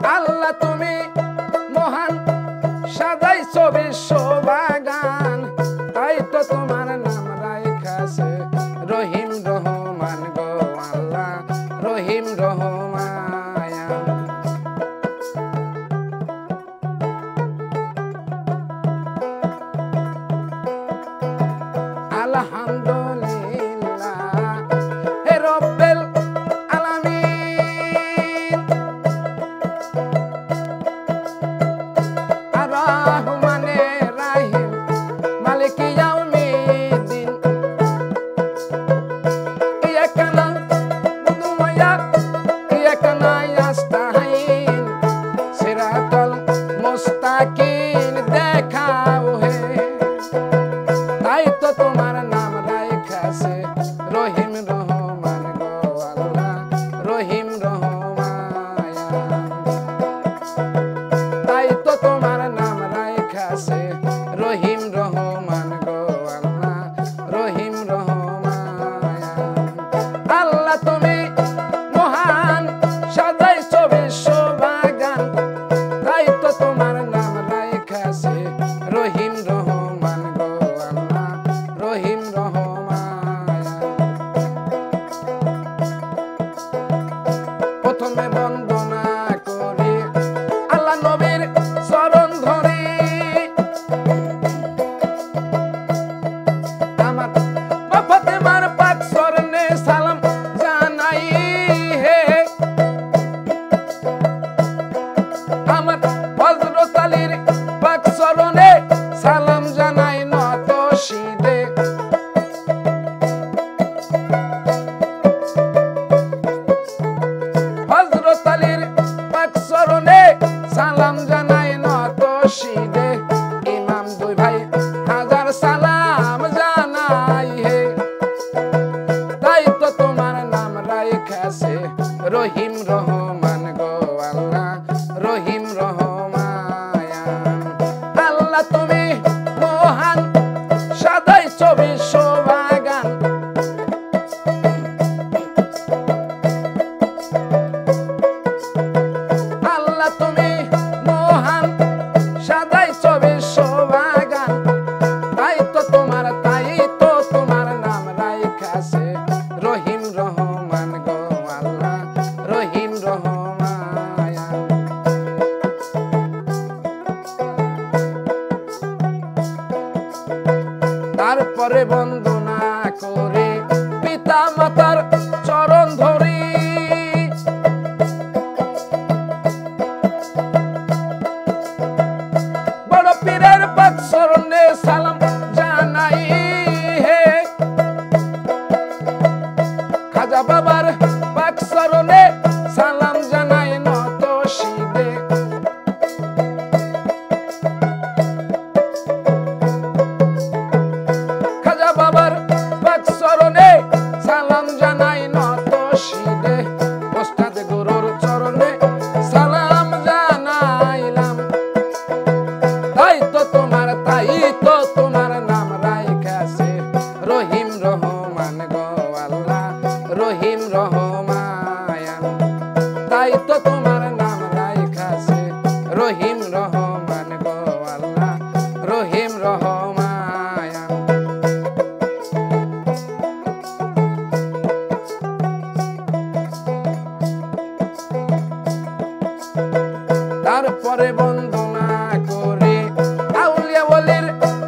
আল্লাহ তুমি মহান সাজাইছো বিশ্ববাগান তাই তো তোমার নাম রাইখাছে রহিম রহমান গো আল্লাহ রহিম রহমায়া আলহামদুলিল্লাহ হে রব্বিল আলামিন আর রহমানে রাহিম মালিক ইয়াউমিদ্দিন ইয়াকা না'বুদু ওয়া ইয়াকা নাস্তাঈন সিরাতাল মুস্তাকিম দেখাও হে তাই তো তোমার নাম রাইখাছে রহিম রহমান গো আল্লাহ রহিম রহমায়া তাই তো তোমার নাম রাইখাছে রহিম রহমান গো আল্লাহ রহিম রহমায়া আল্লাহ তুমি মহান সাজাইছো বিশ্ববাগান তাই তো তোমার নাম রাইখাছে রহিম রহমান গো আল্লাহ রহিম রহমায়া প্রথমে বন্দনা করি আল্লাহ নবীর চরণ ধরি আমার ফাতেমার পাক চরণে সালাম জানাই হে আমার হযরত আলীর পাক চরণে সালাম জানাই নত শিরে হযরত আলীর পাক চরণে সালাম জানাই নত শিরে ইমাম দুই ভাই হাজার সালাম জানাই হে তাই তো তোমার নাম রাইখাছে রহিম রহমান গো আল্লাহ রহিম রহমায়া আল্লাহ তুমি মহান সাজাইছো বিশ্ববাগান আল্লাহ তুমি মহান সাজাইছো বিশ্ববাগান তাই তো তোমার নাম রাইখাছে রহিম রহমান গো আল্লাহ রহিম রহমায়া তারপরে বন্দনা করে পিতা মাতার চরণ ধরি বড় পীরের পাক চরণে সালাম জানাই হে খাজা বাবার পাক চরণে সালাম জানাই নত শিরে খাজা বাবার পাক চরণে সালাম জানাই নত শিরে ওস্তাদ গুরুর চরণে সালাম জানাইলাম তাই তো তোমার নাম রাইখাছে রহিম রহমান গো আল্লাহ রহিম রহমায়া তাই তো তোমার নাম রাইখাছে রহিম রহমান গো আল্লাহ রহিম রহমায়া তারপরে বন্দনা করে আউলিয়া ওলির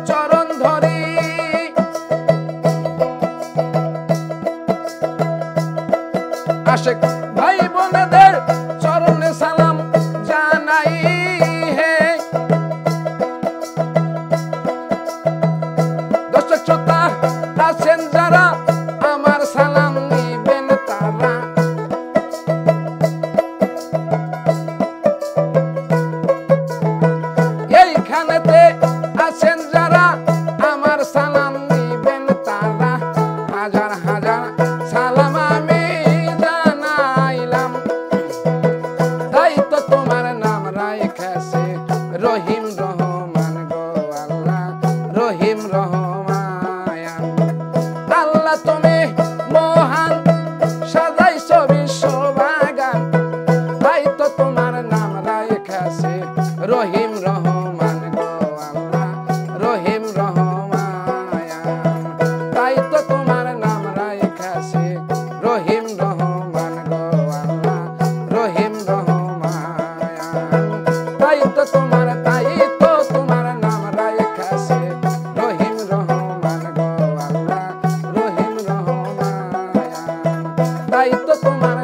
চরণ ধরি আশিক ভাই বোনেদের চরণে সালাম জানাই হে দর্শক শ্রোতা আছেন যারা আমার সালাম নিবেন তারা এইখানেতে আছেন যারা আমার সালাম নিবেন তারা হাজার হাজার সালাম আমি জানাইলাম তাই তো তোমার নাম রাইখাছে রহিম রহমান গো আল্লাহ রহিম রহমায়া আল্লাহ তুমি মহান সাজাইছো বিশ্ববাগান তাই তো তোমার নাম তো তোমার তাই তো তোমার নাম রাইখাছে রহিম রহমান গো আল্লাহ রহিম রহমান তাই তো তোমার